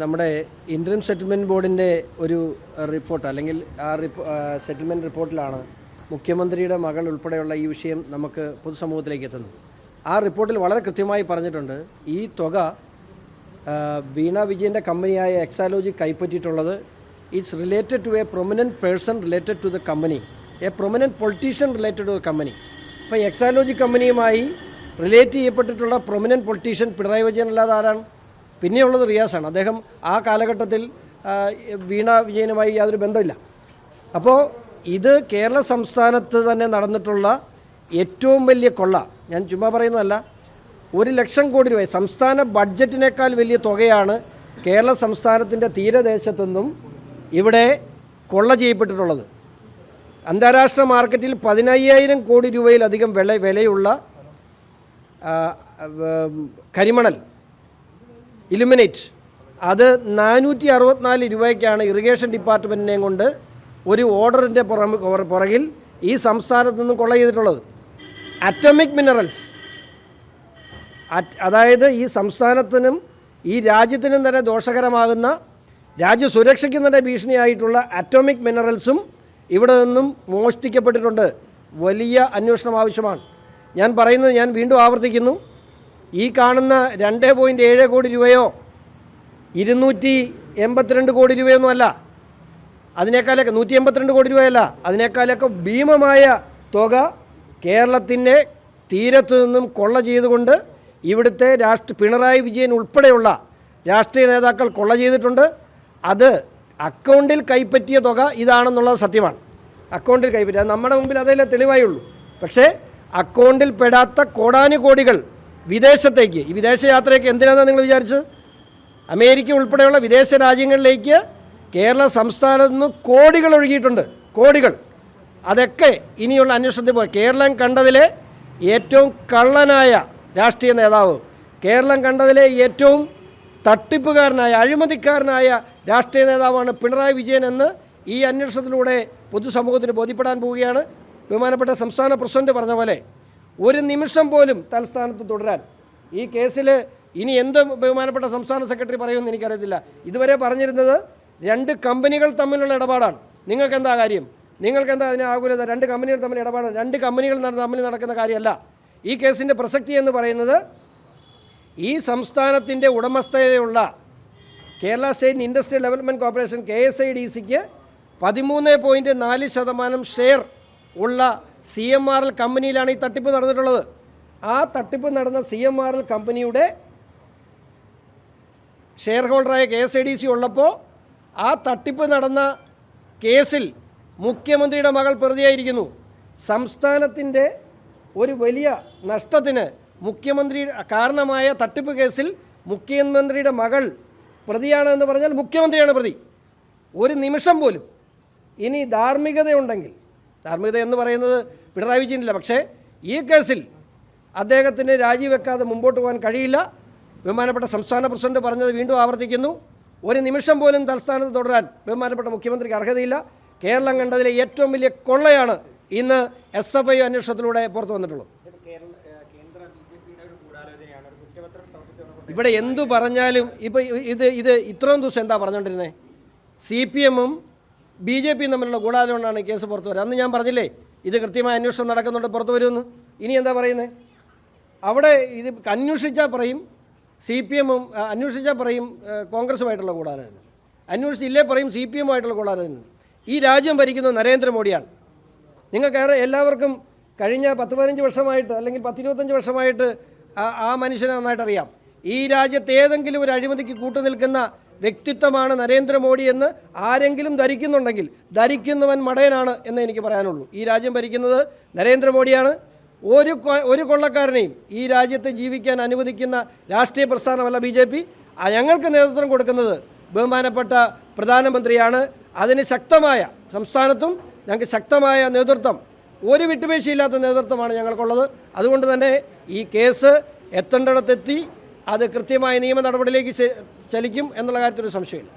നമ്മുടെ interim settlement ബോർഡിൻ്റെ ഒരു റിപ്പോർട്ട് അല്ലെങ്കിൽ ആ സെറ്റിൽമെൻറ്റ് റിപ്പോർട്ടിലാണ് മുഖ്യമന്ത്രിയുടെ മകൾ ഉൾപ്പെടെയുള്ള ഈ വിഷയം നമുക്ക് പൊതുസമൂഹത്തിലേക്ക് എത്തുന്നത്. ആ റിപ്പോർട്ടിൽ വളരെ കൃത്യമായി പറഞ്ഞിട്ടുണ്ട്, ഈ തുക വീണ വിജയൻ്റെ കമ്പനിയായ എക്സാലോജി കൈപ്പറ്റിയിട്ടുള്ളത് it's related to a prominent person related to the company, a prominent politician related to the company. അപ്പോൾ എക്സാലോജി കമ്പനിയുമായി റിലേറ്റ് ചെയ്യപ്പെട്ടിട്ടുള്ള പ്രൊമിനൻറ്റ് പൊളിറ്റീഷ്യൻ പിണറായി വിജയൻ അല്ലാതെ ആരാണ്? പിന്നെയുള്ളത് റിയാസാണ്. അദ്ദേഹം ആ കാലഘട്ടത്തിൽ വീണ വിജയനുമായി യാതൊരു ബന്ധമില്ല. അപ്പോൾ ഇത് കേരള സംസ്ഥാനത്ത് തന്നെ നടന്നിട്ടുള്ള ഏറ്റവും വലിയ കൊള്ള. ഞാൻ ചുമ്മാ പറയുന്നതല്ല, 1,00,000 കോടി രൂപ സംസ്ഥാന ബഡ്ജറ്റിനേക്കാൾ വലിയ തുകയാണ് കേരള സംസ്ഥാനത്തിൻ്റെ തീരദേശത്തുനിന്നും ഇവിടെ കൊള്ള ചെയ്യപ്പെട്ടിട്ടുള്ളത്. അന്താരാഷ്ട്ര മാർക്കറ്റിൽ 15,000 കോടി രൂപയിലധികം വിലയുള്ള കരിമണൽ ഇലുമിനേറ്റ് അത് 464 രൂപയ്ക്കാണ് ഇറിഗേഷൻ ഡിപ്പാർട്ട്മെൻറ്റിനെയും കൊണ്ട് ഒരു ഓർഡറിൻ്റെ പുറകിൽ ഈ സംസ്ഥാനത്ത് നിന്നും കൊള്ള ചെയ്തിട്ടുള്ളത്. അറ്റോമിക് മിനറൽസ്, അതായത് ഈ സംസ്ഥാനത്തിനും ഈ രാജ്യത്തിനും തന്നെ ദോഷകരമാകുന്ന, രാജ്യസുരക്ഷയ്ക്കും തന്നെ ഭീഷണിയായിട്ടുള്ള അറ്റോമിക് മിനറൽസും ഇവിടെ നിന്നും മോഷ്ടിക്കപ്പെട്ടിട്ടുണ്ട്. വലിയ അന്വേഷണം ആവശ്യമാണ്. ഞാൻ പറയുന്നത്, ഞാൻ വീണ്ടും ആവർത്തിക്കുന്നു, ഈ കാണുന്ന 2.7 കോടി രൂപയോ 282 കോടി രൂപയൊന്നും അല്ല, അതിനേക്കാളൊക്കെ 182 കോടി രൂപയല്ല, അതിനേക്കാളൊക്കെ ഭീമമായ തുക കേരളത്തിൻ്റെ തീരത്തു നിന്നും കൊള്ള ചെയ്തുകൊണ്ട് ഇവിടുത്തെ പിണറായി വിജയൻ ഉൾപ്പെടെയുള്ള രാഷ്ട്രീയ നേതാക്കൾ കൊള്ള ചെയ്തിട്ടുണ്ട്. അത് അക്കൗണ്ടിൽ കൈപ്പറ്റിയ തുക ഇതാണെന്നുള്ളത് സത്യമാണ്. അക്കൗണ്ടിൽ കൈപ്പറ്റിയ, അത് നമ്മുടെ മുമ്പിൽ അതല്ലേ തെളിവായുള്ളൂ. പക്ഷേ അക്കൗണ്ടിൽ പെടാത്ത കോടാനുകോടികൾ വിദേശത്തേക്ക്, ഈ വിദേശയാത്രയ്ക്ക് എന്തിനാണെന്ന് നിങ്ങൾ വിചാരിച്ചത്? അമേരിക്ക ഉൾപ്പെടെയുള്ള വിദേശ രാജ്യങ്ങളിലേക്ക് കേരള സംസ്ഥാനത്ത് നിന്ന് കോടികൾ ഒഴുകിയിട്ടുണ്ട്, കോടികൾ. അതൊക്കെ ഇനിയുള്ള അന്വേഷണത്തിൽ പോയി. കേരളം കണ്ടതിലെ ഏറ്റവും കള്ളനായ രാഷ്ട്രീയ നേതാവ്, കേരളം കണ്ടതിലെ ഏറ്റവും തട്ടിപ്പുകാരനായ, അഴിമതിക്കാരനായ രാഷ്ട്രീയ നേതാവാണ് പിണറായി വിജയൻ എന്ന് ഈ അന്വേഷണത്തിലൂടെ പൊതുസമൂഹത്തിന് ബോധ്യപ്പെടാൻ പോവുകയാണ്. ബഹുമാനപ്പെട്ട സംസ്ഥാന പ്രസിഡന്റ് പറഞ്ഞ പോലെ ഒരു നിമിഷം പോലും തൽസ്ഥാനത്ത് തുടരാൻ ഈ കേസിൽ ഇനി എന്ത് ബഹുമാനപ്പെട്ട സംസ്ഥാന സെക്രട്ടറി പറയുമെന്ന് എനിക്കറിയത്തില്ല. ഇതുവരെ പറഞ്ഞിരുന്നത് 2 കമ്പനികൾ തമ്മിലുള്ള ഇടപാടാണ്. നിങ്ങൾക്ക് എന്താ കാര്യം? നിങ്ങൾക്ക് എന്താ അതിന് ആകുലത? 2 കമ്പനികൾ തമ്മിൽ ഇടപാടാണ്. 2 കമ്പനികൾ തമ്മിൽ നടക്കുന്ന കാര്യമല്ല ഈ കേസിൻ്റെ പ്രസക്തി എന്ന് പറയുന്നത്. ഈ സംസ്ഥാനത്തിൻ്റെ ഉടമസ്ഥതയുള്ള Kerala state industrial development corporation KSIDCക്ക് 13.4% ഷെയർ ഉള്ള CMRL കമ്പനിയിലാണ് ഈ തട്ടിപ്പ് നടന്നിട്ടുള്ളത്. ആ തട്ടിപ്പ് നടന്ന CMRL കമ്പനിയുടെ ഷെയർ ഹോൾഡറായ KSIDC ഉള്ളപ്പോൾ ആ തട്ടിപ്പ് നടന്ന കേസിൽ മുഖ്യമന്ത്രിയുടെ മകൾ പ്രതിയായിരിക്കുന്നു. സംസ്ഥാനത്തിൻ്റെ ഒരു വലിയ നഷ്ടത്തിന് മുഖ്യമന്ത്രി കാരണമായ തട്ടിപ്പ് കേസിൽ മുഖ്യമന്ത്രിയുടെ മകൾ പ്രതിയാണ് എന്ന് പറഞ്ഞാൽ മുഖ്യമന്ത്രിയാണ് പ്രതി. ഒരു നിമിഷം പോലും ഇനി ധാർമ്മികതയുണ്ടെങ്കിൽ, ധാർമ്മികത എന്ന് പറയുന്നത് പിണറായി വിജയനില്ല, പക്ഷേ ഈ കേസിൽ അദ്ദേഹത്തിന് രാജിവെക്കാതെ മുമ്പോട്ട് പോകാൻ കഴിയില്ല. ബഹുമാനപ്പെട്ട സംസ്ഥാന പ്രസിഡന്റ് പറഞ്ഞത് വീണ്ടും ആവർത്തിക്കുന്നു, ഒരു നിമിഷം പോലും തൽസ്ഥാനത്ത് തുടരാൻ ബഹുമാനപ്പെട്ട മുഖ്യമന്ത്രിക്ക് അർഹതയില്ല. കേരളം കണ്ടതിലെ ഏറ്റവും വലിയ കൊള്ളയാണ് ഇന്ന് SFI അന്വേഷണത്തിലൂടെ പുറത്തു വന്നിട്ടുള്ളത്. ഇവിടെ എന്തു പറഞ്ഞാലും ഇപ്പോൾ ഇത് ഇത്രയും ദിവസം എന്താ പറഞ്ഞുകൊണ്ടിരുന്നത്? CPM-ഉം BJP-യും തമ്മിലുള്ള ഗൂഢാലോചന കൊണ്ടാണ് കേസ് പുറത്തു വരിക. അന്ന് ഞാൻ പറഞ്ഞില്ലേ ഇത് കൃത്യമായ അന്വേഷണം നടക്കുന്നുണ്ട്, പുറത്തു വരുമെന്ന്. ഇനി എന്താ പറയുന്നത്? അവിടെ ഇത് അന്വേഷിച്ചാൽ പറയും CPM-ഉം, അന്വേഷിച്ചാൽ പറയും കോൺഗ്രസുമായിട്ടുള്ള ഗൂഢാലോചന, അന്വേഷിച്ചില്ലേ പറയും CPM-ഉമായിട്ടുള്ള ഗൂഢാലോചന. ഈ രാജ്യം ഭരിക്കുന്നത് നരേന്ദ്രമോദിയാണ്. നിങ്ങൾക്ക് എല്ലാവർക്കും കഴിഞ്ഞ 10-15 വർഷമായിട്ട് അല്ലെങ്കിൽ 10-25 വർഷമായിട്ട് ആ മനുഷ്യനെ നന്നായിട്ടറിയാം. ഈ രാജ്യത്ത് ഏതെങ്കിലും ഒരു അഴിമതിക്ക് കൂട്ടുനിൽക്കുന്ന വ്യക്തിത്വമാണ് നരേന്ദ്രമോദി എന്ന് ആരെങ്കിലും ധരിക്കുന്നുണ്ടെങ്കിൽ ധരിക്കുന്നവൻ മടയനാണ് എന്ന് എനിക്ക് പറയാനുള്ളൂ. ഈ രാജ്യം ഭരിക്കുന്നത് നരേന്ദ്രമോദിയാണ്. ഒരു കൊള്ളക്കാരനെയും ഈ രാജ്യത്ത് ജീവിക്കാൻ അനുവദിക്കുന്ന രാഷ്ട്രീയ പ്രസ്ഥാനമല്ല BJP. ഞങ്ങൾക്ക് നേതൃത്വം കൊടുക്കുന്നത് ബഹുമാനപ്പെട്ട പ്രധാനമന്ത്രിയാണ്. അതിന് ശക്തമായ, സംസ്ഥാനത്തും ഞങ്ങൾക്ക് ശക്തമായ നേതൃത്വം, ഒരു വിട്ടുവീഴ്ചയില്ലാത്ത നേതൃത്വമാണ് ഞങ്ങൾക്കുള്ളത്. അതുകൊണ്ട് തന്നെ ഈ കേസ് എത്തേണ്ടിടത്തെത്തി അത് കൃത്യമായ നിയമ നടപടിയിലേക്ക് ചലിക്കും എന്നുള്ള കാര്യത്തിൽ ഒരു സംശയമില്ല.